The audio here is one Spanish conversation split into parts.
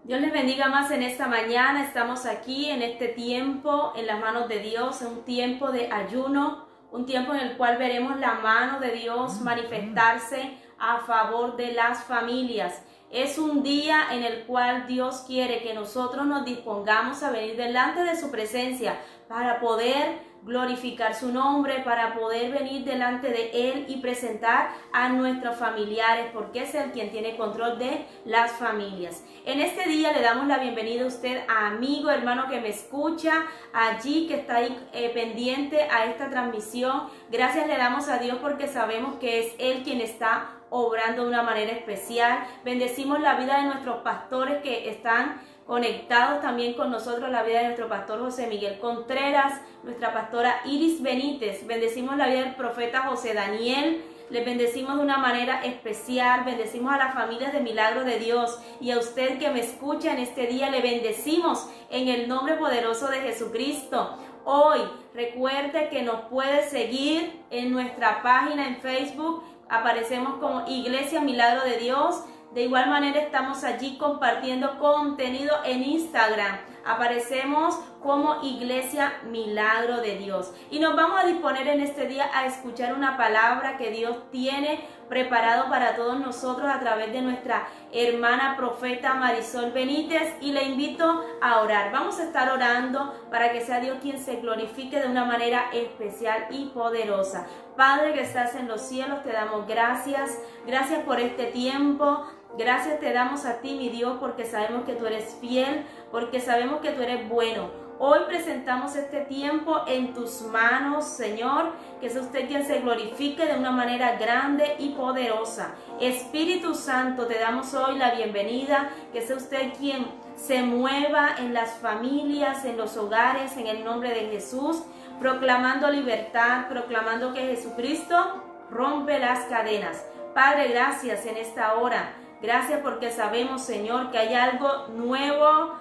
Dios les bendiga más en esta mañana. Estamos aquí en este tiempo en las manos de Dios, en un tiempo de ayuno, un tiempo en el cual veremos la mano de Dios manifestarse a favor de las familias. Es un día en el cual Dios quiere que nosotros nos dispongamos a venir delante de su presencia para poder glorificar su nombre, para poder venir delante de Él y presentar a nuestros familiares, porque es Él quien tiene control de las familias. En este día le damos la bienvenida a usted, amigo, hermano que me escucha, allí que está ahí pendiente a esta transmisión. Gracias le damos a Dios porque sabemos que es Él quien está obrando de una manera especial. Bendecimos la vida de nuestros pastores que están conectados también con nosotros, la vida de nuestro pastor José Miguel Contreras, nuestra pastora Iris Benítez. Bendecimos la vida del profeta José Daniel. Les bendecimos de una manera especial. Bendecimos a las familias de Milagro de Dios, y a usted que me escucha en este día le bendecimos en el nombre poderoso de Jesucristo. Hoy recuerde que nos puede seguir en nuestra página en Facebook. Aparecemos como Iglesia Milagro de Dios. De igual manera estamos allí compartiendo contenido en Instagram. Aparecemos como Iglesia Milagro de Dios. Y nos vamos a disponer en este día a escuchar una palabra que Dios tiene preparado para todos nosotros a través de nuestra hermana profeta Marisol Benítez. Y le invito a orar. Vamos a estar orando para que sea Dios quien se glorifique de una manera especial y poderosa. Padre que estás en los cielos, te damos gracias. Gracias por este tiempo. Gracias te damos a ti, mi Dios, porque sabemos que tú eres fiel, porque sabemos que tú eres bueno. Hoy presentamos este tiempo en tus manos, Señor, que sea usted quien se glorifique de una manera grande y poderosa. Espíritu Santo, te damos hoy la bienvenida, que sea usted quien se mueva en las familias, en los hogares, en el nombre de Jesús, proclamando libertad, proclamando que Jesucristo rompe las cadenas. Padre, gracias en esta hora. Gracias porque sabemos, Señor, que hay algo nuevo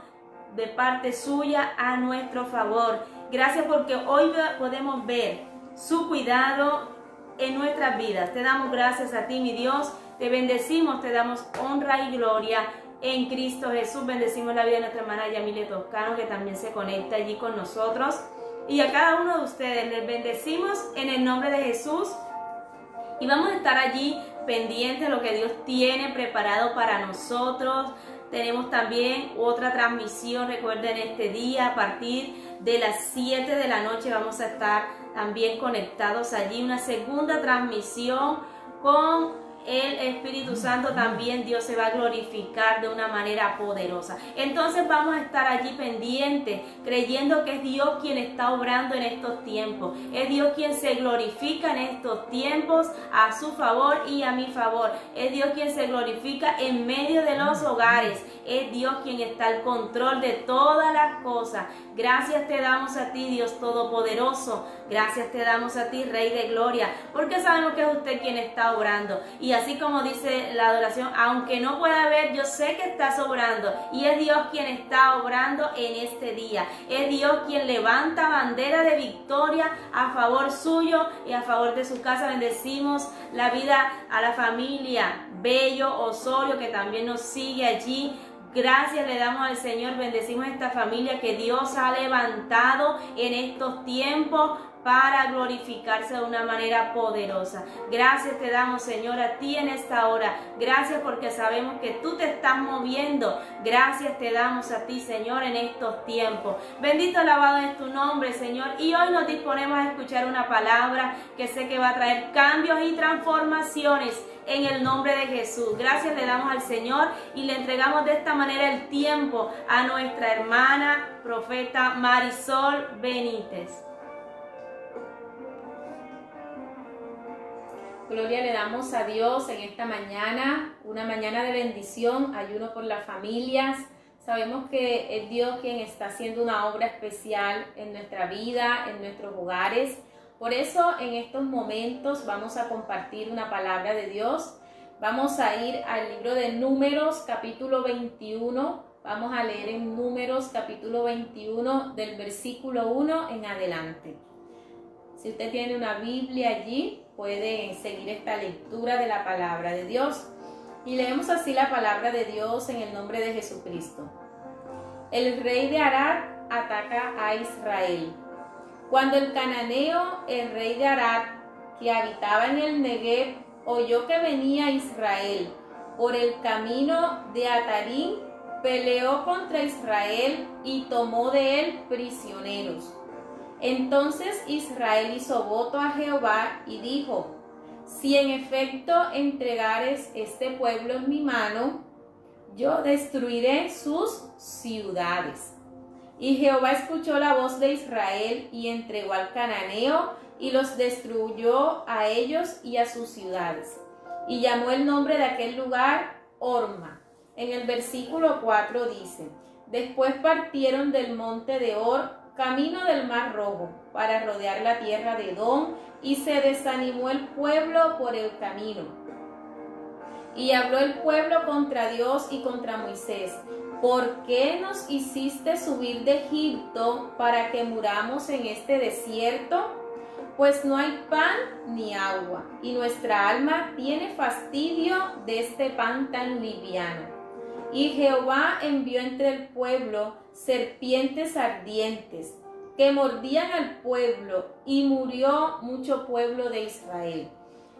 de parte suya a nuestro favor. Gracias porque hoy podemos ver su cuidado en nuestras vidas. Te damos gracias a ti, mi Dios. Te bendecimos, te damos honra y gloria en Cristo Jesús. Bendecimos la vida de nuestra hermana Yamile Toscano, que también se conecta allí con nosotros. Y a cada uno de ustedes les bendecimos en el nombre de Jesús. Y vamos a estar allí pendientes de lo que Dios tiene preparado para nosotros. Tenemos también otra transmisión, recuerden, este día a partir de las 7 de la noche vamos a estar también conectados allí. Una segunda transmisión con el Espíritu Santo. También Dios se va a glorificar de una manera poderosa. Entonces vamos a estar allí pendientes, creyendo que es Dios quien está obrando en estos tiempos. Es Dios quien se glorifica en estos tiempos a su favor y a mi favor. Es Dios quien se glorifica en medio de los hogares. Es Dios quien está al control de todas las cosas. Gracias te damos a ti, Dios Todopoderoso. Gracias te damos a ti, Rey de Gloria, porque sabemos que es usted quien está obrando. Y así como dice la adoración, aunque no pueda ver, yo sé que estás obrando. Y es Dios quien está obrando en este día. Es Dios quien levanta bandera de victoria a favor suyo y a favor de su casa. Bendecimos la vida a la familia Bello Osorio, que también nos sigue allí. Gracias le damos al Señor, bendecimos a esta familia que Dios ha levantado en estos tiempos para glorificarse de una manera poderosa. Gracias te damos, Señor, a ti en esta hora. Gracias porque sabemos que tú te estás moviendo. Gracias te damos a ti, Señor, en estos tiempos. Bendito, alabado es tu nombre, Señor. Y hoy nos disponemos a escuchar una palabra que sé que va a traer cambios y transformaciones en el nombre de Jesús. Gracias le damos al Señor y le entregamos de esta manera el tiempo a nuestra hermana profeta Marisol Benítez. Gloria le damos a Dios en esta mañana, una mañana de bendición, ayuno por las familias. Sabemos que es Dios quien está haciendo una obra especial en nuestra vida, en nuestros hogares. Por eso en estos momentos vamos a compartir una palabra de Dios. Vamos a ir al libro de Números, capítulo 21. Vamos a leer en Números, capítulo 21, del versículo 1 en adelante. Si usted tiene una Biblia allí, puede seguir esta lectura de la palabra de Dios. Y leemos así la palabra de Dios en el nombre de Jesucristo. El rey de Arad ataca a Israel. Cuando el cananeo, el rey de Arad, que habitaba en el Negev, oyó que venía Israel por el camino de Atarim, peleó contra Israel y tomó de él prisioneros. Entonces Israel hizo voto a Jehová y dijo: si en efecto entregares este pueblo en mi mano, yo destruiré sus ciudades. Y Jehová escuchó la voz de Israel y entregó al cananeo y los destruyó a ellos y a sus ciudades. Y llamó el nombre de aquel lugar Horma. En el versículo 4 dice: después partieron del monte de Hor, camino del Mar Rojo, para rodear la tierra de Edom, y se desanimó el pueblo por el camino. Y habló el pueblo contra Dios y contra Moisés: ¿por qué nos hiciste subir de Egipto para que muramos en este desierto? Pues no hay pan ni agua, y nuestra alma tiene fastidio de este pan tan liviano. Y Jehová envió entre el pueblo serpientes ardientes, que mordían al pueblo, y murió mucho pueblo de Israel.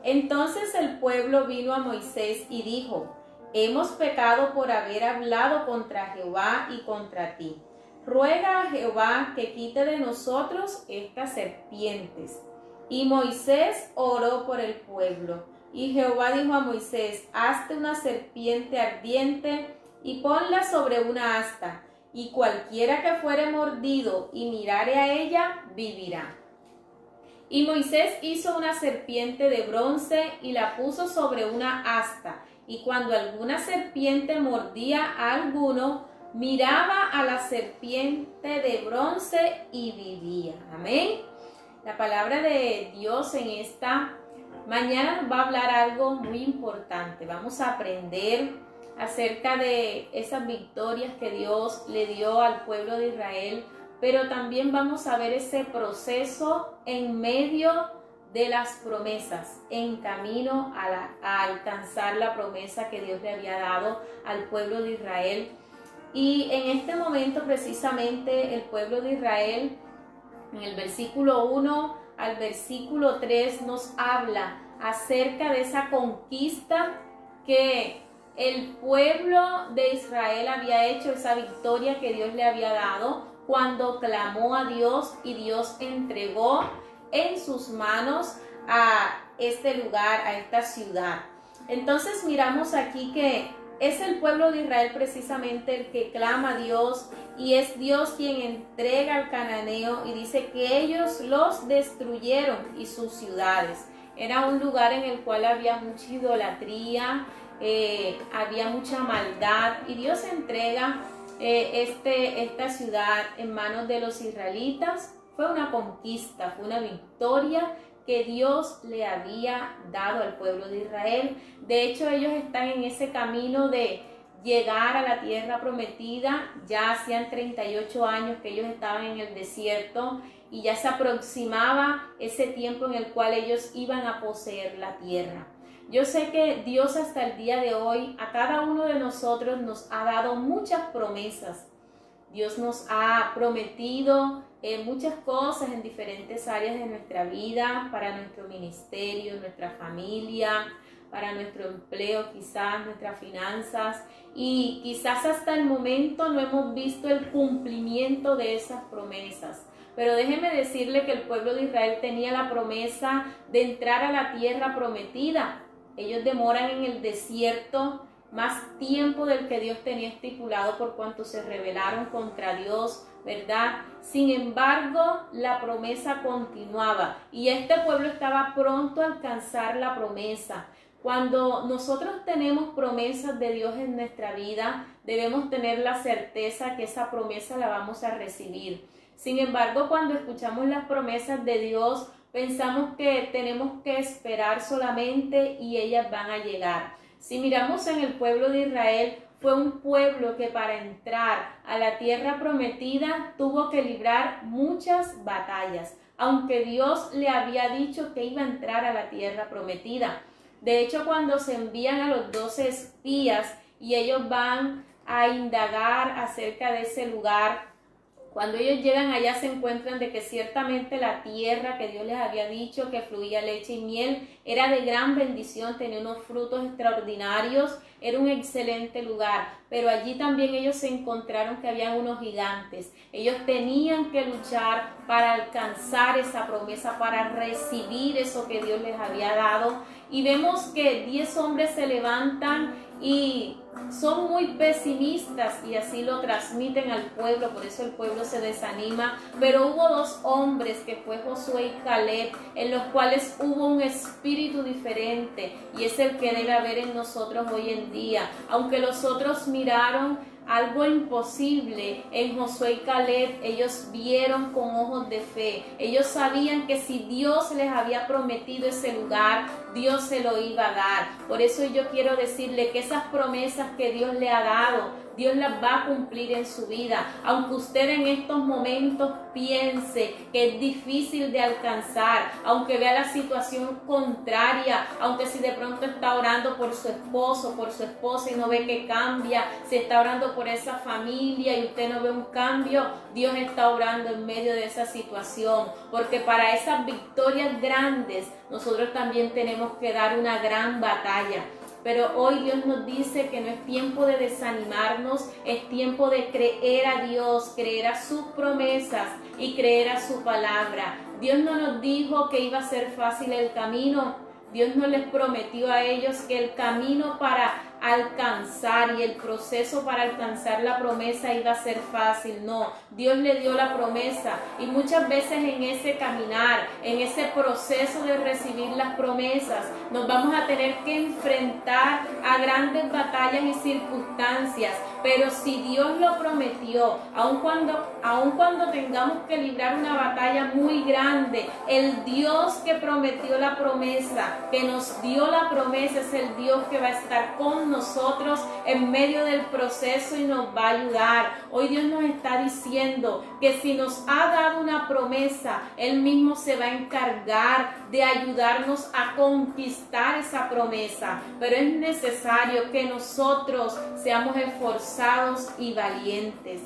Entonces el pueblo vino a Moisés y dijo: hemos pecado por haber hablado contra Jehová y contra ti. Ruega a Jehová que quite de nosotros estas serpientes. Y Moisés oró por el pueblo. Y Jehová dijo a Moisés: hazte una serpiente ardiente y ponla sobre una asta, y cualquiera que fuere mordido y mirare a ella, vivirá. Y Moisés hizo una serpiente de bronce y la puso sobre una asta, y cuando alguna serpiente mordía a alguno, miraba a la serpiente de bronce y vivía. Amén. La palabra de Dios en esta mañana nos va a hablar algo muy importante. Vamos a aprender acerca de esas victorias que Dios le dio al pueblo de Israel, pero también vamos a ver ese proceso en medio de las promesas, en camino a alcanzar la promesa que Dios le había dado al pueblo de Israel. Y en este momento precisamente el pueblo de Israel, en el versículo 1 al versículo 3, nos habla acerca de esa conquista que el pueblo de Israel había hecho, esa victoria que Dios le había dado cuando clamó a Dios, y Dios entregó en sus manos a este lugar, a esta ciudad. Entonces miramos aquí que es el pueblo de Israel precisamente el que clama a Dios, y es Dios quien entrega al cananeo, y dice que ellos los destruyeron y sus ciudades. Era un lugar en el cual había mucha idolatría, había mucha maldad, y Dios entrega esta ciudad en manos de los israelitas. Fue una conquista, fue una victoria que Dios le había dado al pueblo de Israel. De hecho, ellos están en ese camino de llegar a la tierra prometida. Ya hacían 38 años que ellos estaban en el desierto, y ya se aproximaba ese tiempo en el cual ellos iban a poseer la tierra. Yo sé que Dios hasta el día de hoy a cada uno de nosotros nos ha dado muchas promesas. Dios nos ha prometido muchas cosas en diferentes áreas de nuestra vida, para nuestro ministerio, nuestra familia, para nuestro empleo, quizás nuestras finanzas, y quizás hasta el momento no hemos visto el cumplimiento de esas promesas. Pero déjeme decirle que el pueblo de Israel tenía la promesa de entrar a la tierra prometida. Ellos demoran en el desierto más tiempo del que Dios tenía estipulado por cuanto se rebelaron contra Dios, ¿verdad? Sin embargo, la promesa continuaba y este pueblo estaba pronto a alcanzar la promesa. Cuando nosotros tenemos promesas de Dios en nuestra vida, debemos tener la certeza que esa promesa la vamos a recibir. Sin embargo, cuando escuchamos las promesas de Dios, pensamos que tenemos que esperar solamente y ellas van a llegar. Si miramos en el pueblo de Israel, fue un pueblo que para entrar a la tierra prometida tuvo que librar muchas batallas, aunque Dios le había dicho que iba a entrar a la tierra prometida. De hecho, cuando se envían a los 12 espías y ellos van a indagar acerca de ese lugar, cuando ellos llegan allá se encuentran de que ciertamente la tierra que Dios les había dicho que fluía leche y miel era de gran bendición, tenía unos frutos extraordinarios, era un excelente lugar, pero allí también ellos se encontraron que habían unos gigantes. Ellos tenían que luchar para alcanzar esa promesa, para recibir eso que Dios les había dado. Y vemos que 10 hombres se levantan y son muy pesimistas y así lo transmiten al pueblo, por eso el pueblo se desanima. Pero hubo 2 hombres, que fue Josué y Caleb, en los cuales hubo un espíritu diferente, y es el que debe haber en nosotros hoy en día. Aunque los otros miraron algo imposible, en Josué y Caleb ellos vieron con ojos de fe. Ellos sabían que si Dios les había prometido ese lugar, Dios se lo iba a dar. Por eso yo quiero decirle que esas promesas que Dios le ha dado, Dios las va a cumplir en su vida. Aunque usted en estos momentos piense que es difícil de alcanzar, aunque vea la situación contraria, aunque si de pronto está orando por su esposo, por su esposa y no ve que cambia, si está orando por esa familia y usted no ve un cambio, Dios está orando en medio de esa situación, porque para esas victorias grandes nosotros también tenemos que dar una gran batalla. Pero hoy Dios nos dice que no es tiempo de desanimarnos, es tiempo de creer a Dios, creer a sus promesas y creer a su palabra. Dios no nos dijo que iba a ser fácil el camino. Dios no les prometió a ellos que el camino para alcanzar y el proceso para alcanzar la promesa iba a ser fácil. No, Dios le dio la promesa, y muchas veces en ese caminar, en ese proceso de recibir las promesas, nos vamos a tener que enfrentar a grandes batallas y circunstancias. Pero si Dios lo prometió, aun cuando tengamos que librar una batalla muy grande, el Dios que prometió la promesa, que nos dio la promesa, es el Dios que va a estar con nosotros en medio del proceso y nos va a ayudar. Hoy Dios nos está diciendo que si nos ha dado una promesa, Él mismo se va a encargar de ayudarnos a conquistar esa promesa. Pero es necesario que nosotros seamos esforzados y valientes.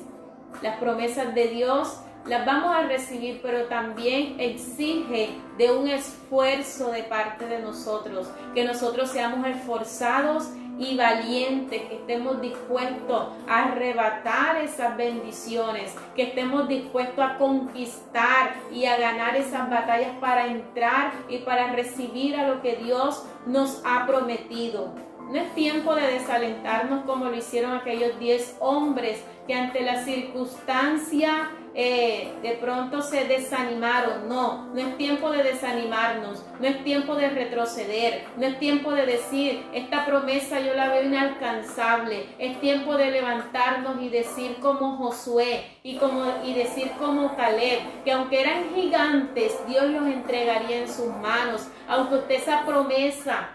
Las promesas de Dios las vamos a recibir, pero también exige de un esfuerzo de parte de nosotros, que nosotros seamos esforzados y valientes, que estemos dispuestos a arrebatar esas bendiciones, que estemos dispuestos a conquistar y a ganar esas batallas para entrar y para recibir a lo que Dios nos ha prometido. No es tiempo de desalentarnos como lo hicieron aquellos 10 hombres que ante la circunstancia de pronto se desanimaron. No es tiempo de desanimarnos, no es tiempo de retroceder, no es tiempo de decir esta promesa yo la veo inalcanzable. Es tiempo de levantarnos y decir como Josué y decir como Caleb, que aunque eran gigantes, Dios los entregaría en sus manos. Aunque usted esa promesa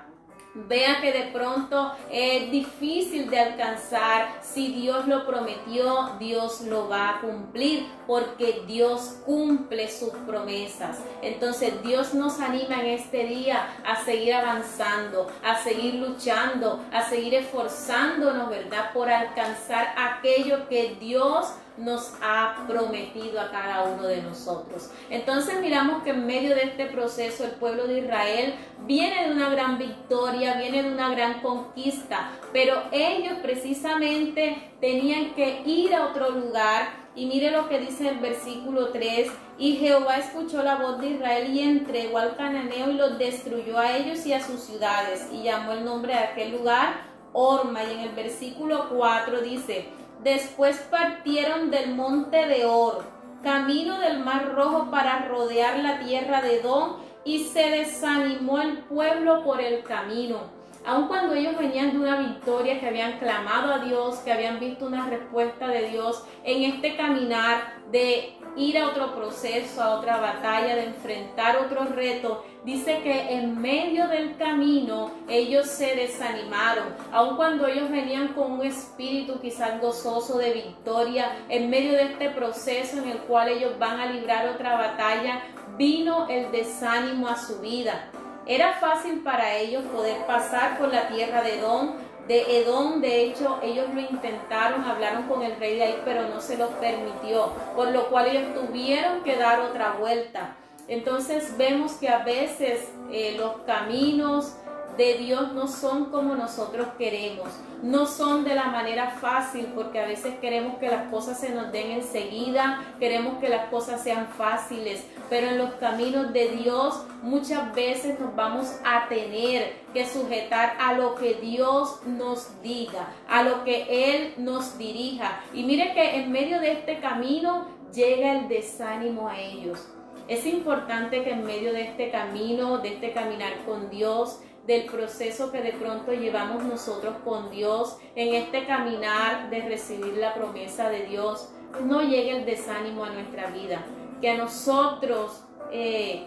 vea que de pronto es difícil de alcanzar, si Dios lo prometió, Dios lo va a cumplir, porque Dios cumple sus promesas. Entonces Dios nos anima en este día a seguir avanzando, a seguir luchando, a seguir esforzándonos, ¿verdad?, por alcanzar aquello que Dios nos ha prometido a cada uno de nosotros. Entonces miramos que en medio de este proceso el pueblo de Israel viene de una gran victoria, viene de una gran conquista, pero ellos precisamente tenían que ir a otro lugar. Y mire lo que dice el versículo 3: y Jehová escuchó la voz de Israel y entregó al cananeo y los destruyó a ellos y a sus ciudades, y llamó el nombre de aquel lugar Horma. Y en el versículo 4 dice: después partieron del monte de Hor, camino del mar Rojo, para rodear la tierra de Edom, y se desanimó el pueblo por el camino. Aun cuando ellos venían de una victoria, que habían clamado a Dios, que habían visto una respuesta de Dios, en este caminar de ir a otro proceso, a otra batalla, de enfrentar otro reto, dice que en medio del camino ellos se desanimaron. Aun cuando ellos venían con un espíritu quizás gozoso de victoria, en medio de este proceso en el cual ellos van a librar otra batalla, vino el desánimo a su vida. Era fácil para ellos poder pasar por la tierra de Edom. De hecho, ellos lo intentaron, hablaron con el rey de ahí, pero no se los permitió, por lo cual ellos tuvieron que dar otra vuelta. Entonces vemos que a veces los caminos de Dios no son como nosotros queremos, no son de la manera fácil, porque a veces queremos que las cosas se nos den enseguida, queremos que las cosas sean fáciles, pero en los caminos de Dios muchas veces nos vamos a tener que sujetar a lo que Dios nos diga, a lo que Él nos dirija. Y mire que en medio de este camino llega el desánimo a ellos. Es importante que en medio de este camino, de este caminar con Dios, del proceso que de pronto llevamos nosotros con Dios, en este caminar de recibir la promesa de Dios, no llegue el desánimo a nuestra vida, que a nosotros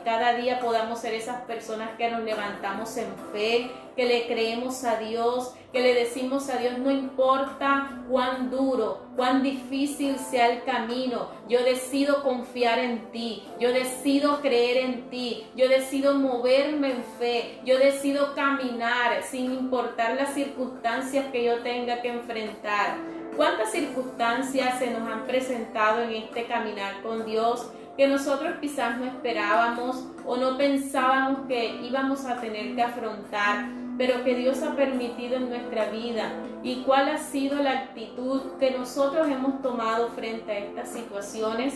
cada día podamos ser esas personas que nos levantamos en fe, que le creemos a Dios, que le decimos a Dios, no importa cuán duro, cuán difícil sea el camino, yo decido confiar en ti, yo decido creer en ti, yo decido moverme en fe, yo decido caminar sin importar las circunstancias que yo tenga que enfrentar. ¿Cuántas circunstancias se nos han presentado en este caminar con Dios que nosotros quizás no esperábamos o no pensábamos que íbamos a tener que afrontar, pero que Dios ha permitido en nuestra vida? ¿Y cuál ha sido la actitud que nosotros hemos tomado frente a estas situaciones?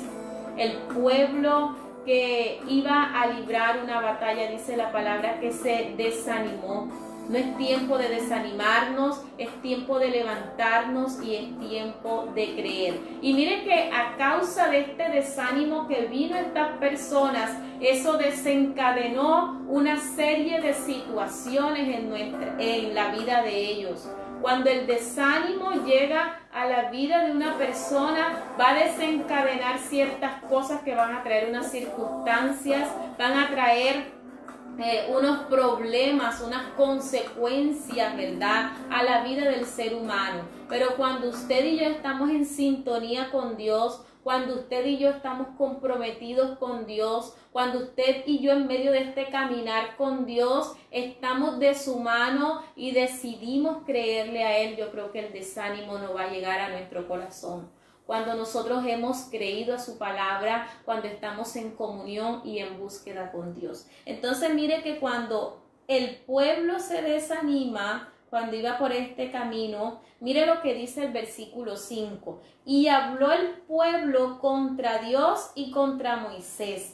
El pueblo que iba a librar una batalla, dice la palabra, que se desanimó. No es tiempo de desanimarnos, es tiempo de levantarnos y es tiempo de creer. Y miren que a causa de este desánimo que vino a estas personas, eso desencadenó una serie de situaciones en la vida de ellos. Cuando el desánimo llega a la vida de una persona, va a desencadenar ciertas cosas que van a traer unas circunstancias, van a traer unos problemas, unas consecuencias, ¿verdad?, a la vida del ser humano. Pero cuando usted y yo estamos en sintonía con Dios, cuando usted y yo estamos comprometidos con Dios, cuando usted y yo en medio de este caminar con Dios estamos de su mano y decidimos creerle a Él, yo creo que el desánimo no va a llegar a nuestro corazón. Cuando nosotros hemos creído a su palabra, cuando estamos en comunión y en búsqueda con Dios. Entonces mire que cuando el pueblo se desanima, cuando iba por este camino, mire lo que dice el versículo 5. Y habló el pueblo contra Dios y contra Moisés.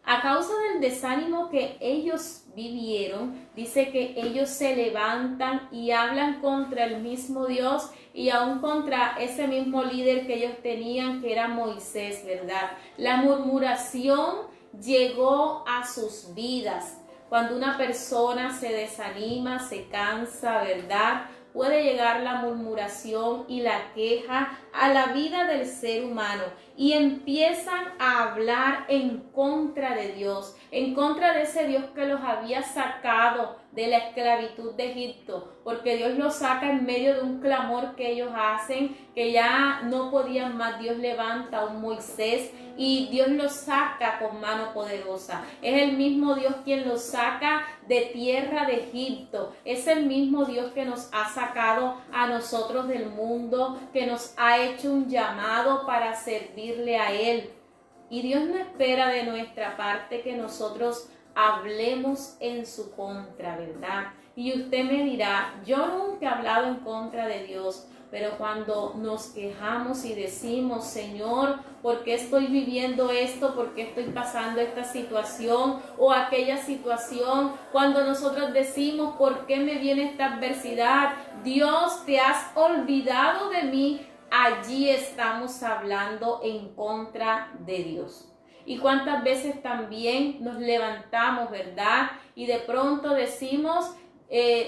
A causa del desánimo que ellos vivieron, dice que ellos se levantan y hablan contra el mismo Dios y aún contra ese mismo líder que ellos tenían, que era Moisés, ¿verdad? La murmuración llegó a sus vidas. Cuando una persona se desanima, se cansa, ¿verdad?, puede llegar la murmuración y la queja a la vida del ser humano y empiezan a hablar en contra de Dios, en contra de ese Dios que los había sacado de la esclavitud de Egipto, porque Dios los saca en medio de un clamor que ellos hacen, que ya no podían más. Dios levanta a un Moisés y Dios los saca con mano poderosa. Es el mismo Dios quien los saca de tierra de Egipto. Es el mismo Dios que nos ha sacado a nosotros del mundo, que nos ha hecho un llamado para servirle a Él. Y Dios no espera de nuestra parte que nosotros hablemos en su contra, ¿verdad? Y usted me dirá, yo nunca he hablado en contra de Dios, pero cuando nos quejamos y decimos, Señor, ¿por qué estoy viviendo esto? ¿Por qué estoy pasando esta situación o aquella situación? Cuando nosotros decimos, ¿por qué me viene esta adversidad? Dios, ¿te has olvidado de mí? Allí estamos hablando en contra de Dios. Y cuántas veces también nos levantamos, ¿verdad? Y de pronto decimos,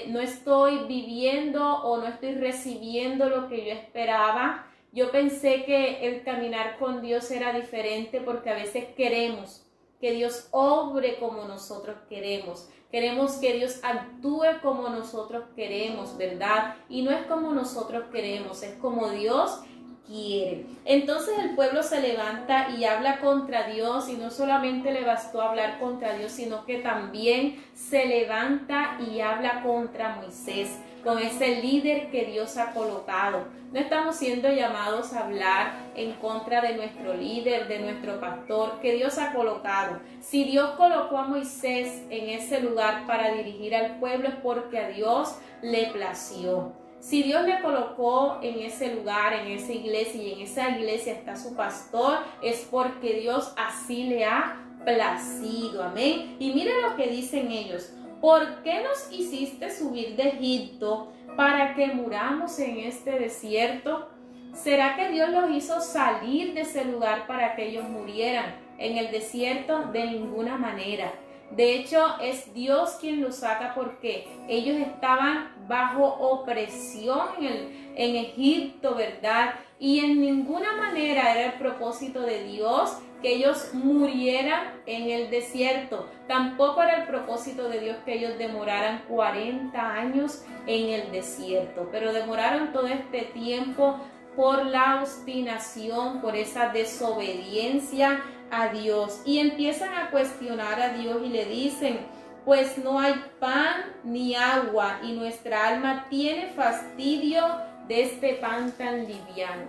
no estoy viviendo o no estoy recibiendo lo que yo esperaba. Yo pensé que el caminar con Dios era diferente, porque a veces queremos que Dios obre como nosotros queremos. Queremos que Dios actúe como nosotros queremos, ¿verdad? Y no es como nosotros queremos, es como Dios quiere. Entonces el pueblo se levanta y habla contra Dios, y no solamente le bastó hablar contra Dios, sino que también se levanta y habla contra Moisés, con ese líder que Dios ha colocado. No estamos siendo llamados a hablar en contra de nuestro líder, de nuestro pastor que Dios ha colocado. Si Dios colocó a Moisés en ese lugar para dirigir al pueblo, es porque a Dios le plació. Si Dios le colocó en ese lugar, en esa iglesia, y en esa iglesia está su pastor, es porque Dios así le ha placido. Amén. Y mira lo que dicen ellos: ¿por qué nos hiciste subir de Egipto para que muramos en este desierto? ¿Será que Dios los hizo salir de ese lugar para que ellos murieran en el desierto? De ninguna manera. De hecho, es Dios quien los saca porque ellos estaban bajo opresión en Egipto, ¿verdad? Y en ninguna manera era el propósito de Dios que ellos murieran en el desierto. Tampoco era el propósito de Dios que ellos demoraran 40 años en el desierto, pero demoraron todo este tiempo por la obstinación, por esa desobediencia a Dios, y empiezan a cuestionar a Dios y le dicen: pues no hay pan ni agua, y nuestra alma tiene fastidio de este pan tan liviano.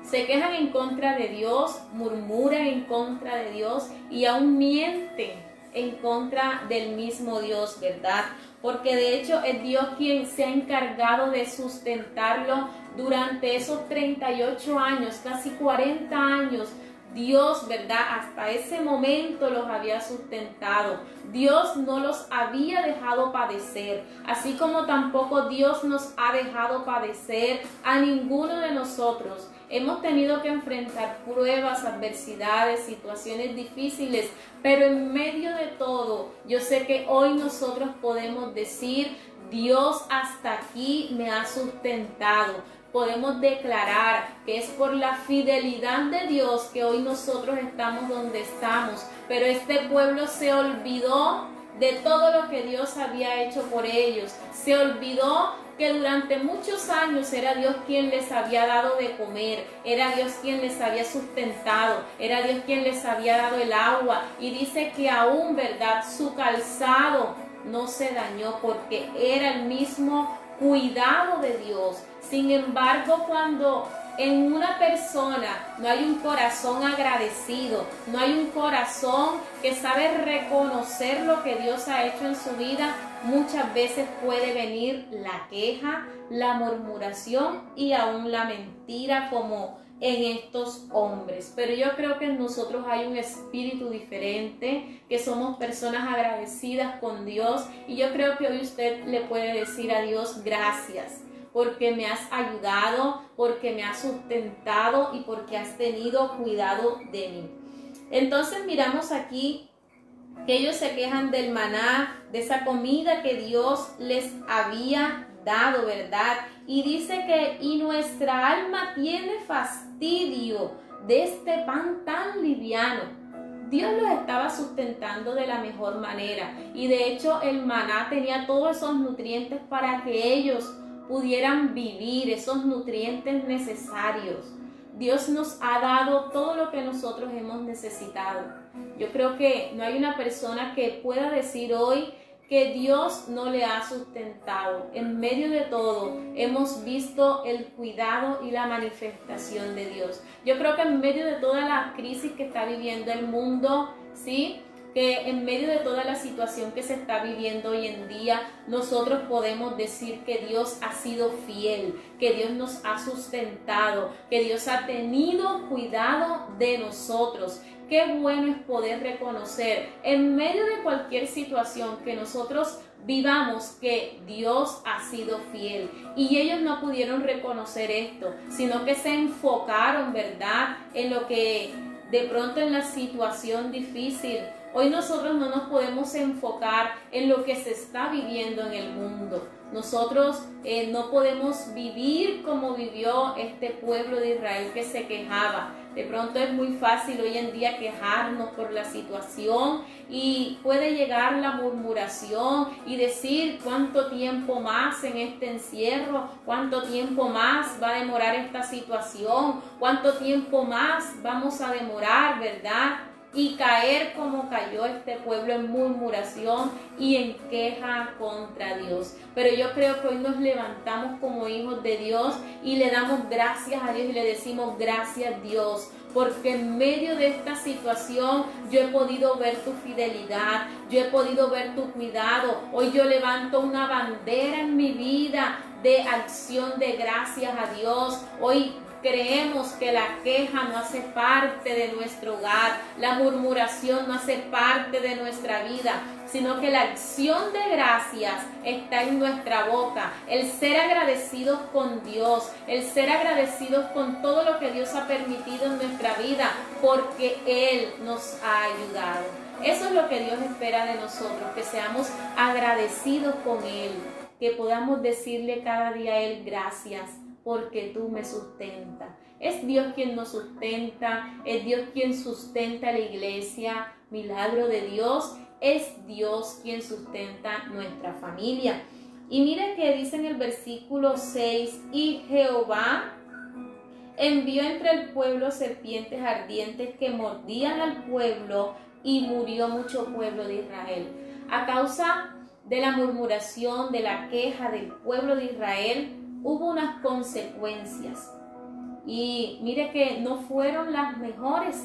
Se quejan en contra de Dios, murmuran en contra de Dios y aún mienten en contra del mismo Dios, ¿verdad? Porque de hecho es Dios quien se ha encargado de sustentarlo durante esos 38 años, casi 40 años. Dios, ¿verdad? Hasta ese momento los había sustentado. Dios no los había dejado padecer, así como tampoco Dios nos ha dejado padecer a ninguno de nosotros. Hemos tenido que enfrentar pruebas, adversidades, situaciones difíciles, pero en medio de todo, yo sé que hoy nosotros podemos decir: Dios hasta aquí me ha sustentado. Podemos declarar que es por la fidelidad de Dios que hoy nosotros estamos donde estamos. Pero este pueblo se olvidó de todo lo que Dios había hecho por ellos. Se olvidó que durante muchos años era Dios quien les había dado de comer, era Dios quien les había sustentado, era Dios quien les había dado el agua. Y dice que aún, ¿verdad?, su calzado no se dañó porque era el mismo cuidado de Dios. Sin embargo, cuando en una persona no hay un corazón agradecido, no hay un corazón que sabe reconocer lo que Dios ha hecho en su vida, muchas veces puede venir la queja, la murmuración y aún la mentira, como en estos hombres. Pero yo creo que en nosotros hay un espíritu diferente, que somos personas agradecidas con Dios, y yo creo que hoy usted le puede decir a Dios: gracias, porque me has ayudado, porque me has sustentado y porque has tenido cuidado de mí. Entonces miramos aquí que ellos se quejan del maná, de esa comida que Dios les había dado, ¿verdad? Y dice que y nuestra alma tiene fastidio de este pan tan liviano. Dios los estaba sustentando de la mejor manera, y de hecho el maná tenía todos esos nutrientes para que ellos pudieran vivir, esos nutrientes necesarios. Dios nos ha dado todo lo que nosotros hemos necesitado. Yo creo que no hay una persona que pueda decir hoy que Dios no le ha sustentado. En medio de todo hemos visto el cuidado y la manifestación de Dios. Yo creo que en medio de toda la crisis que está viviendo el mundo, ¿sí?, que en medio de toda la situación que se está viviendo hoy en día, nosotros podemos decir que Dios ha sido fiel, que Dios nos ha sustentado, que Dios ha tenido cuidado de nosotros. Qué bueno es poder reconocer en medio de cualquier situación que nosotros vivamos que Dios ha sido fiel. Y ellos no pudieron reconocer esto, sino que se enfocaron, ¿verdad?, en lo que de pronto en la situación difícil Hoy nosotros no nos podemos enfocar en lo que se está viviendo en el mundo. Nosotros no podemos vivir como vivió este pueblo de Israel que se quejaba. De pronto es muy fácil hoy en día quejarnos por la situación y puede llegar la murmuración y decir cuánto tiempo más en este encierro, cuánto tiempo más va a demorar esta situación, cuánto tiempo más vamos a demorar, ¿verdad? Y caer como cayó este pueblo en murmuración y en queja contra Dios. Pero yo creo que hoy nos levantamos como hijos de Dios y le damos gracias a Dios y le decimos gracias Dios, porque en medio de esta situación yo he podido ver tu fidelidad, yo he podido ver tu cuidado. Hoy yo levanto una bandera en mi vida de acción de gracias a Dios. Hoy creemos que la queja no hace parte de nuestro hogar, la murmuración no hace parte de nuestra vida, sino que la acción de gracias está en nuestra boca. El ser agradecidos con Dios, el ser agradecidos con todo lo que Dios ha permitido en nuestra vida, porque Él nos ha ayudado. Eso es lo que Dios espera de nosotros, que seamos agradecidos con Él, que podamos decirle cada día a Él gracias, porque tú me sustentas. Es Dios quien nos sustenta, es Dios quien sustenta la iglesia. Milagro de Dios, es Dios quien sustenta nuestra familia. Y mire que dice en el versículo 6, y Jehová envió entre el pueblo serpientes ardientes que mordían al pueblo, y murió mucho pueblo de Israel. A causa de la murmuración, de la queja del pueblo de Israel, hubo unas consecuencias. Y mire que no fueron las mejores.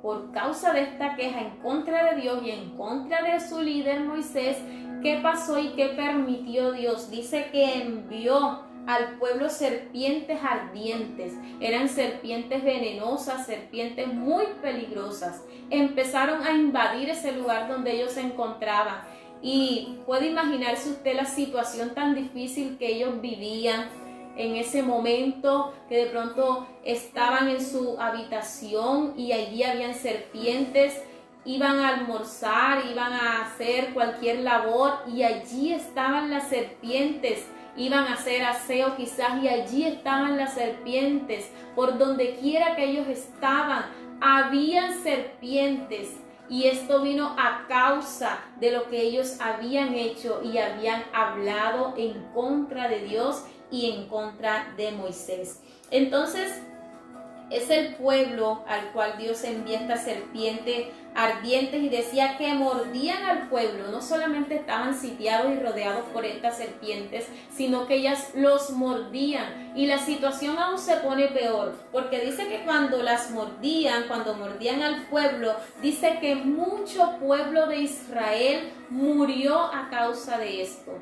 Por causa de esta queja en contra de Dios y en contra de su líder Moisés, ¿qué pasó y qué permitió Dios? Dice que envió al pueblo serpientes ardientes. Eran serpientes venenosas, serpientes muy peligrosas. Empezaron a invadir ese lugar donde ellos se encontraban. Y puede imaginarse usted la situación tan difícil que ellos vivían en ese momento, que de pronto estaban en su habitación y allí habían serpientes, iban a almorzar, iban a hacer cualquier labor y allí estaban las serpientes, iban a hacer aseo quizás y allí estaban las serpientes. Por donde quiera que ellos estaban, habían serpientes. Y esto vino a causa de lo que ellos habían hecho y habían hablado en contra de Dios y en contra de Moisés. Entonces, es el pueblo al cual Dios envía estas serpientes ardientes y decía que mordían al pueblo. No solamente estaban sitiados y rodeados por estas serpientes, sino que ellas los mordían. Y la situación aún se pone peor, porque dice que cuando las mordían, cuando mordían al pueblo, dice que mucho pueblo de Israel murió a causa de esto.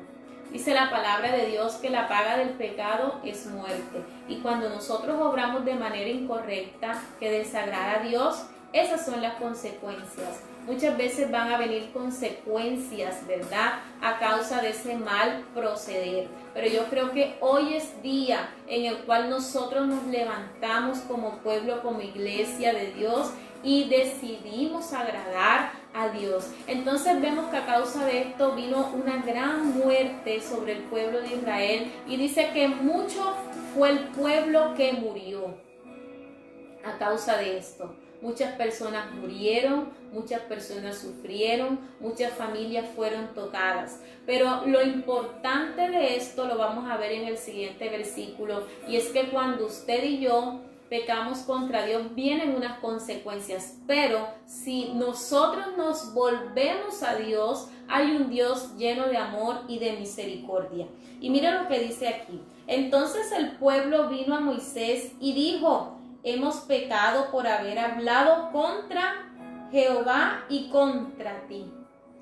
Dice la palabra de Dios que la paga del pecado es muerte. Y cuando nosotros obramos de manera incorrecta, que desagrada a Dios, esas son las consecuencias. Muchas veces van a venir consecuencias, ¿verdad?, a causa de ese mal proceder. Pero yo creo que hoy es día en el cual nosotros nos levantamos como pueblo, como iglesia de Dios, y decidimos agradar a Dios. Entonces vemos que a causa de esto vino una gran muerte sobre el pueblo de Israel, y dice que mucho fue el pueblo que murió a causa de esto. Muchas personas murieron, muchas personas sufrieron, muchas familias fueron tocadas. Pero lo importante de esto lo vamos a ver en el siguiente versículo, y es que cuando usted y yo pecamos contra Dios, vienen unas consecuencias, pero si nosotros nos volvemos a Dios, hay un Dios lleno de amor y de misericordia. Y mira lo que dice aquí. Entonces el pueblo vino a Moisés y dijo: hemos pecado por haber hablado contra Jehová y contra ti.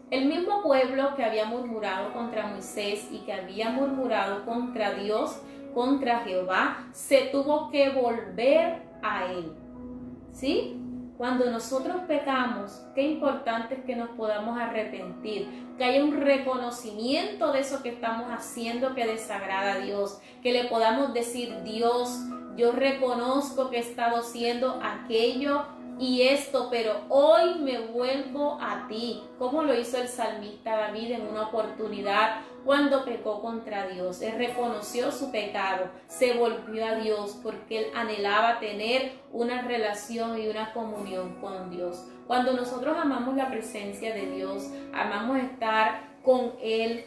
El mismo pueblo que había murmurado contra Moisés y que había murmurado contra Dios, contra Jehová, se tuvo que volver a él. ¿Sí? Cuando nosotros pecamos, qué importante es que nos podamos arrepentir, que haya un reconocimiento de eso que estamos haciendo que desagrada a Dios, que le podamos decir: Dios, yo reconozco que he estado haciendo aquello y esto, pero hoy me vuelvo a ti, como lo hizo el salmista David en una oportunidad cuando pecó contra Dios. Él reconoció su pecado, se volvió a Dios porque él anhelaba tener una relación y una comunión con Dios. Cuando nosotros amamos la presencia de Dios, amamos estar con Él,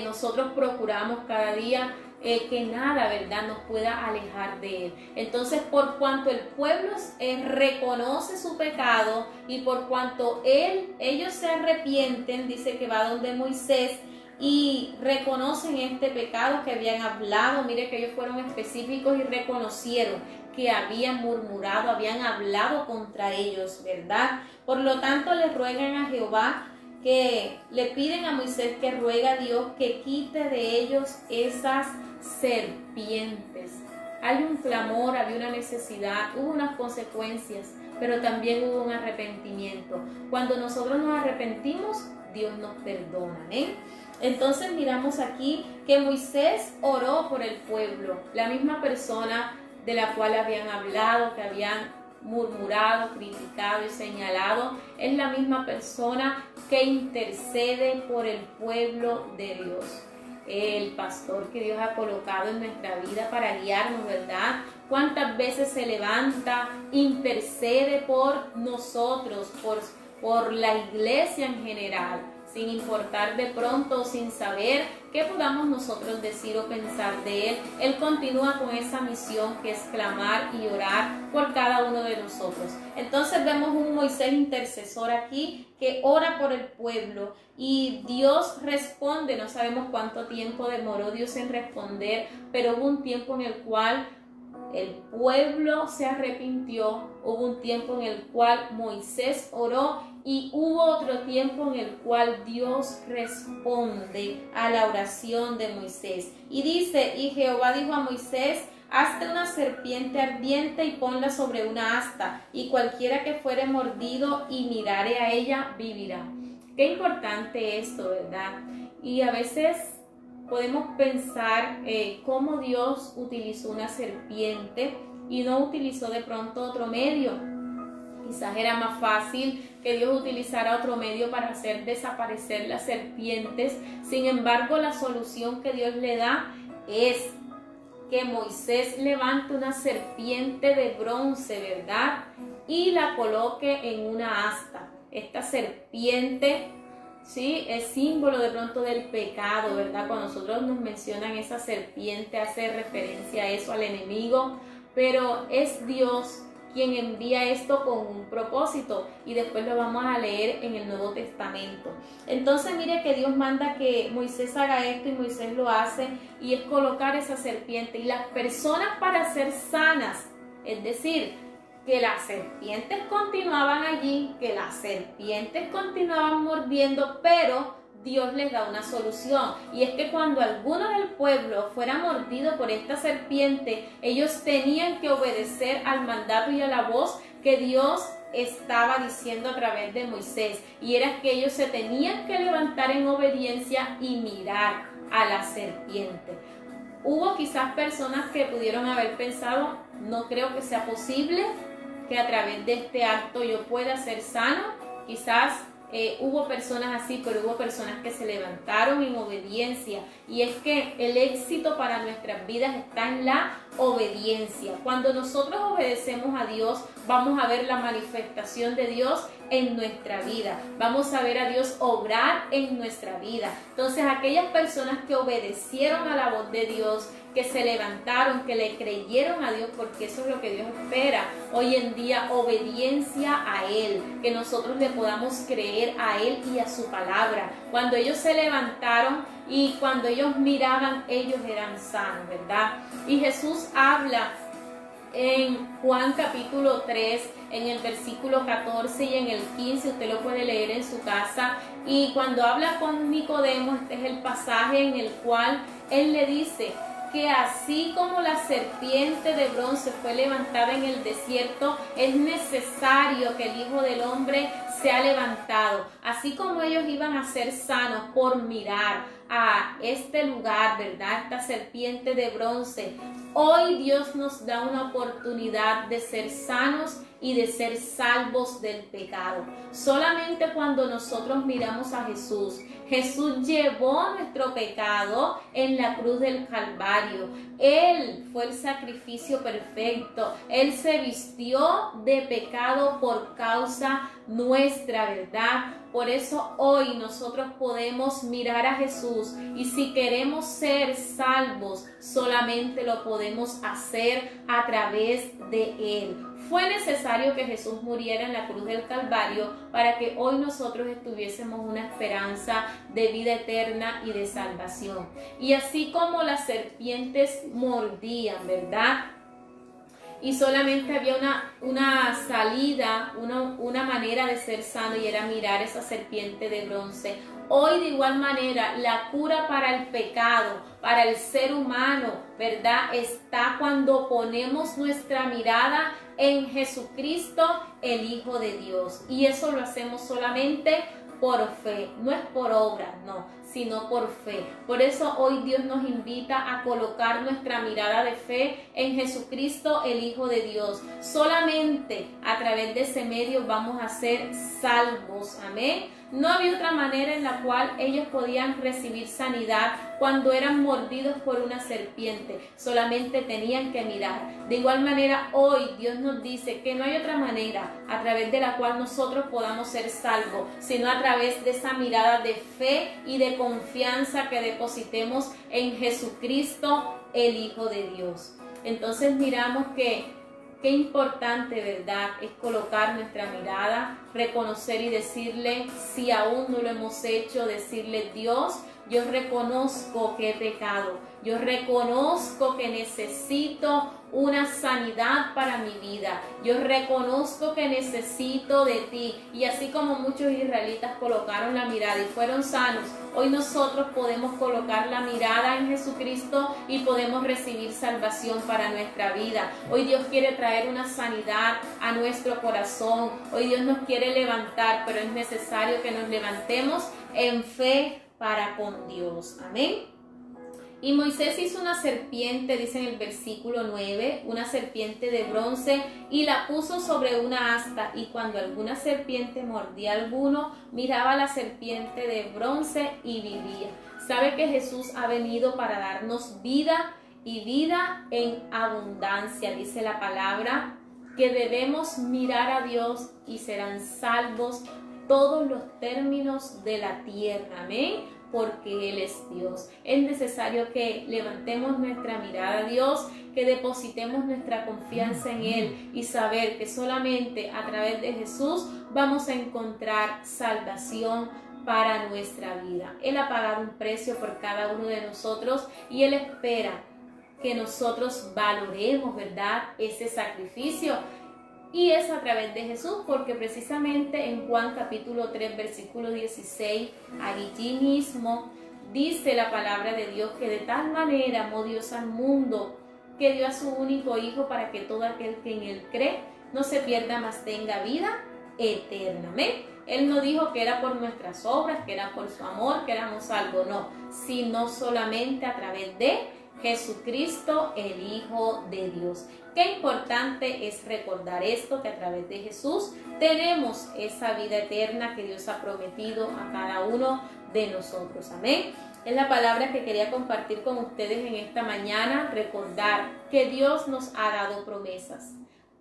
nosotros procuramos cada día que nada, ¿verdad?, nos pueda alejar de Él. Entonces, por cuanto el pueblo reconoce su pecado y por cuanto ellos se arrepienten, dice que va donde Moisés y reconocen este pecado que habían hablado. Mire que ellos fueron específicos y reconocieron que habían murmurado, habían hablado contra ellos, ¿verdad? Por lo tanto, le ruegan a Jehová, que le piden a Moisés que ruega a Dios que quite de ellos esas serpientes. Hay un clamor, había una necesidad, hubo unas consecuencias, pero también hubo un arrepentimiento. Cuando nosotros nos arrepentimos, Dios nos perdona, ¿eh? Entonces miramos aquí que Moisés oró por el pueblo, la misma persona de la cual habían hablado, que habían murmurado, criticado y señalado, es la misma persona que intercede por el pueblo de Dios. El pastor que Dios ha colocado en nuestra vida para guiarnos, ¿verdad? ¿Cuántas veces se levanta, intercede por nosotros, por la iglesia en general? Sin importar de pronto, sin saber qué podamos nosotros decir o pensar de Él, Él continúa con esa misión que es clamar y orar por cada uno de nosotros. Entonces vemos un Moisés intercesor aquí que ora por el pueblo y Dios responde. No sabemos cuánto tiempo demoró Dios en responder, pero hubo un tiempo en el cual el pueblo se arrepintió, hubo un tiempo en el cual Moisés oró y hubo otro tiempo en el cual Dios responde a la oración de Moisés. Y dice, y Jehová dijo a Moisés, hazte una serpiente ardiente y ponla sobre una asta, y cualquiera que fuere mordido y mirare a ella, vivirá. Qué importante esto, ¿verdad? Y a veces podemos pensar cómo Dios utilizó una serpiente y no utilizó de pronto otro medio. Quizás era más fácil que Dios utilizara otro medio para hacer desaparecer las serpientes. Sin embargo, la solución que Dios le da es que Moisés levante una serpiente de bronce, ¿verdad? Y la coloque en una asta. Esta serpiente, sí, es símbolo de pronto del pecado, ¿verdad? Cuando nosotros nos mencionan esa serpiente, hace referencia a eso, al enemigo, pero es Dios quien envía esto con un propósito, y después lo vamos a leer en el Nuevo Testamento. Entonces mire que Dios manda que Moisés haga esto y Moisés lo hace, y es colocar esa serpiente, y las personas para ser sanas, es decir, que las serpientes continuaban allí, que las serpientes continuaban mordiendo, pero Dios les da una solución, y es que cuando alguno del pueblo fuera mordido por esta serpiente, ellos tenían que obedecer al mandato y a la voz que Dios estaba diciendo a través de Moisés, y era que ellos se tenían que levantar en obediencia y mirar a la serpiente. Hubo quizás personas que pudieron haber pensado, no creo que sea posible que a través de este acto yo pueda ser sano. Quizás hubo personas así, pero hubo personas que se levantaron en obediencia, y es que el éxito para nuestras vidas está en la obediencia. Cuando nosotros obedecemos a Dios, vamos a ver la manifestación de Dios en nuestra vida, vamos a ver a Dios obrar en nuestra vida. Entonces, aquellas personas que obedecieron a la voz de Dios, que se levantaron, que le creyeron a Dios, porque eso es lo que Dios espera hoy en día, obediencia a Él, que nosotros le podamos creer a Él y a su palabra. Cuando ellos se levantaron y cuando ellos miraban, ellos eran sanos, ¿verdad? Y Jesús habla en Juan capítulo 3, en el versículo 14 y en el 15, usted lo puede leer en su casa, y cuando habla con Nicodemo, este es el pasaje en el cual Él le dice que así como la serpiente de bronce fue levantada en el desierto, es necesario que el Hijo del Hombre sea levantado. Así como ellos iban a ser sanos por mirar a este lugar, ¿verdad? Esta serpiente de bronce. Hoy Dios nos da una oportunidad de ser sanos y de ser salvos del pecado. Solamente cuando nosotros miramos a Jesús, Jesús llevó nuestro pecado en la cruz del Calvario. Él fue el sacrificio perfecto. Él se vistió de pecado por causa nuestra, ¿verdad? Por eso hoy nosotros podemos mirar a Jesús y si queremos ser salvos, solamente lo podemos hacer a través de Él. Fue necesario que Jesús muriera en la cruz del Calvario para que hoy nosotros tuviésemos una esperanza de vida eterna y de salvación. Y así como las serpientes mordían, ¿verdad? Y solamente había una salida, una manera de ser sano, y era mirar esa serpiente de bronce. Hoy de igual manera la cura para el pecado, para el ser humano, ¿verdad? Está cuando ponemos nuestra mirada en Jesucristo, el Hijo de Dios. Y eso lo hacemos solamente por fe, no es por obra, no, sino por fe. Por eso hoy Dios nos invita a colocar nuestra mirada de fe en Jesucristo, el Hijo de Dios. Solamente a través de ese medio vamos a ser salvos, amén. No había otra manera en la cual ellos podían recibir sanidad cuando eran mordidos por una serpiente. Solamente tenían que mirar. De igual manera, hoy Dios nos dice que no hay otra manera a través de la cual nosotros podamos ser salvos, sino a través de esa mirada de fe y de confianza que depositemos en Jesucristo, el Hijo de Dios. Entonces miramos que qué importante, ¿verdad?, es colocar nuestra mirada, reconocer y decirle, si aún no lo hemos hecho, decirle: Dios, yo reconozco que he pecado, yo reconozco que necesito una sanidad para mi vida, yo reconozco que necesito de ti. Y así como muchos israelitas colocaron la mirada y fueron sanos, hoy nosotros podemos colocar la mirada en Jesucristo y podemos recibir salvación para nuestra vida. Hoy Dios quiere traer una sanidad a nuestro corazón, hoy Dios nos quiere levantar, pero es necesario que nos levantemos en fe para con Dios, amén. Y Moisés hizo una serpiente, dice en el versículo 9, una serpiente de bronce, y la puso sobre una asta, y cuando alguna serpiente mordía a alguno, miraba a la serpiente de bronce y vivía. Sabe que Jesús ha venido para darnos vida y vida en abundancia, dice la palabra, que debemos mirar a Dios y serán salvos todos los términos de la tierra, amén, porque Él es Dios. Es necesario que levantemos nuestra mirada a Dios, que depositemos nuestra confianza en Él y saber que solamente a través de Jesús vamos a encontrar salvación para nuestra vida. Él ha pagado un precio por cada uno de nosotros y Él espera que nosotros valoremos, ¿verdad?, ese sacrificio. Y es a través de Jesús, porque precisamente en Juan capítulo 3, versículo 16, allí mismo dice la palabra de Dios que de tal manera amó Dios al mundo, que dio a su único Hijo para que todo aquel que en Él cree no se pierda, mas tenga vida eterna. ¿Amén? Él no dijo que era por nuestras obras, que era por su amor, que éramos salvos, no, sino solamente a través de Jesucristo, el Hijo de Dios. Qué importante es recordar esto, que a través de Jesús tenemos esa vida eterna que Dios ha prometido a cada uno de nosotros. Amén. Es la palabra que quería compartir con ustedes en esta mañana. Recordar que Dios nos ha dado promesas,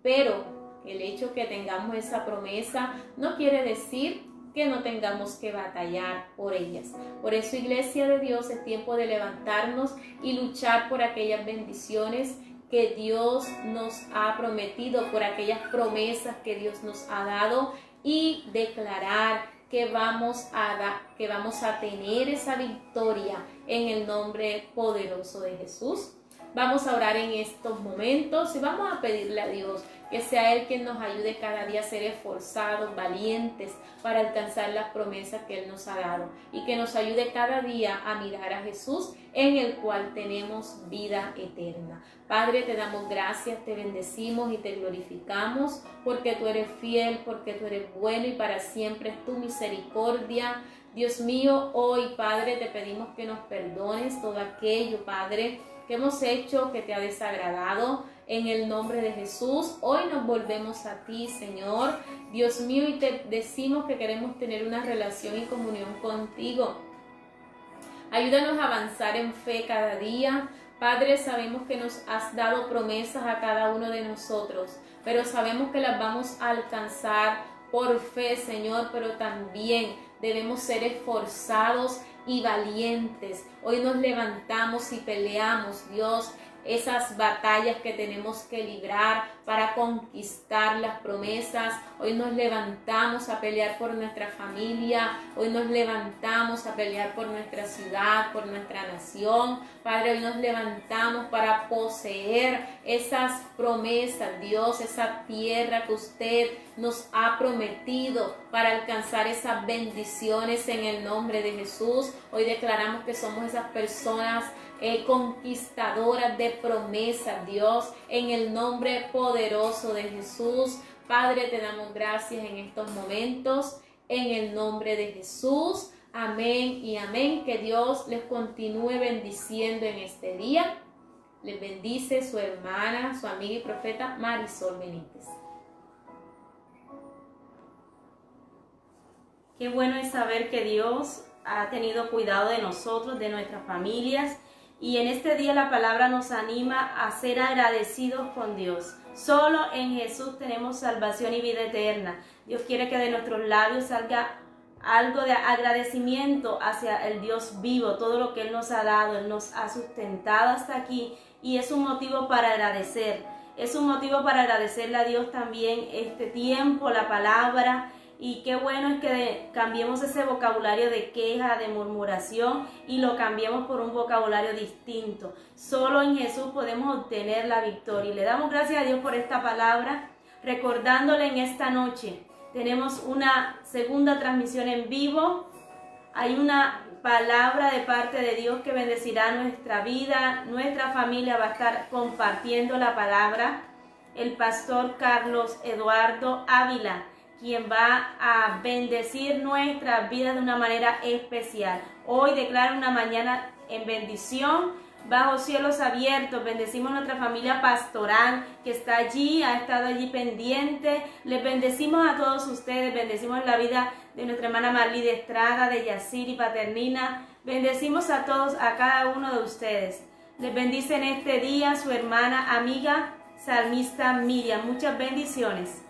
pero el hecho que tengamos esa promesa no quiere decir que no tengamos que batallar por ellas. Por eso, Iglesia de Dios, es tiempo de levantarnos y luchar por aquellas bendiciones que Dios nos ha prometido, por aquellas promesas que Dios nos ha dado, y declarar que vamos a tener esa victoria en el nombre poderoso de Jesús. Vamos a orar en estos momentos y vamos a pedirle a Dios que sea Él quien nos ayude cada día a ser esforzados, valientes, para alcanzar las promesas que Él nos ha dado, y que nos ayude cada día a mirar a Jesús, en el cual tenemos vida eterna. Padre, te damos gracias, te bendecimos y te glorificamos, porque tú eres fiel, porque tú eres bueno y para siempre es tu misericordia. Dios mío, hoy, Padre, te pedimos que nos perdones todo aquello, Padre, que hemos hecho que te ha desagradado. En el nombre de Jesús, hoy nos volvemos a ti, Señor, Dios mío, y te decimos que queremos tener una relación y comunión contigo. Ayúdanos a avanzar en fe cada día. Padre, sabemos que nos has dado promesas a cada uno de nosotros, pero sabemos que las vamos a alcanzar por fe, Señor, pero también debemos ser esforzados y valientes. Hoy nos levantamos y peleamos, Dios, esas batallas que tenemos que librar para conquistar las promesas. Hoy nos levantamos a pelear por nuestra familia, hoy nos levantamos a pelear por nuestra ciudad, por nuestra nación. Padre, hoy nos levantamos para poseer esas promesas, Dios, esa tierra que usted nos ha prometido para alcanzar esas bendiciones en el nombre de Jesús. Hoy declaramos que somos esas personas conquistadoras de promesas, Dios, en el nombre poderoso de Jesús. Padre, te damos gracias en estos momentos, en el nombre de Jesús. Amén y amén. Que Dios les continúe bendiciendo en este día. Les bendice su hermana, su amiga y profeta Marisol Benítez. Qué bueno es saber que Dios ha tenido cuidado de nosotros, de nuestras familias. Y en este día la palabra nos anima a ser agradecidos con Dios. Solo en Jesús tenemos salvación y vida eterna. Dios quiere que de nuestros labios salga algo de agradecimiento hacia el Dios vivo, todo lo que Él nos ha dado, Él nos ha sustentado hasta aquí y es un motivo para agradecer. Es un motivo para agradecerle a Dios también este tiempo, la palabra. Y qué bueno es que cambiemos ese vocabulario de queja, de murmuración y lo cambiemos por un vocabulario distinto. Solo en Jesús podemos obtener la victoria. Y le damos gracias a Dios por esta palabra, recordándole en esta noche. Tenemos una segunda transmisión en vivo. Hay una palabra de parte de Dios que bendecirá nuestra vida. Nuestra familia va a estar compartiendo la palabra. El pastor Carlos Eduardo Ávila, quien va a bendecir nuestras vidas de una manera especial. Hoy declara una mañana en bendición, bajo cielos abiertos. Bendecimos a nuestra familia pastoral que está allí, ha estado allí pendiente. Les bendecimos a todos ustedes, bendecimos la vida de nuestra hermana Marlí de Estrada, de Yacir y Paternina. Bendecimos a todos, a cada uno de ustedes. Les bendice en este día su hermana, amiga, salmista Miriam. Muchas bendiciones.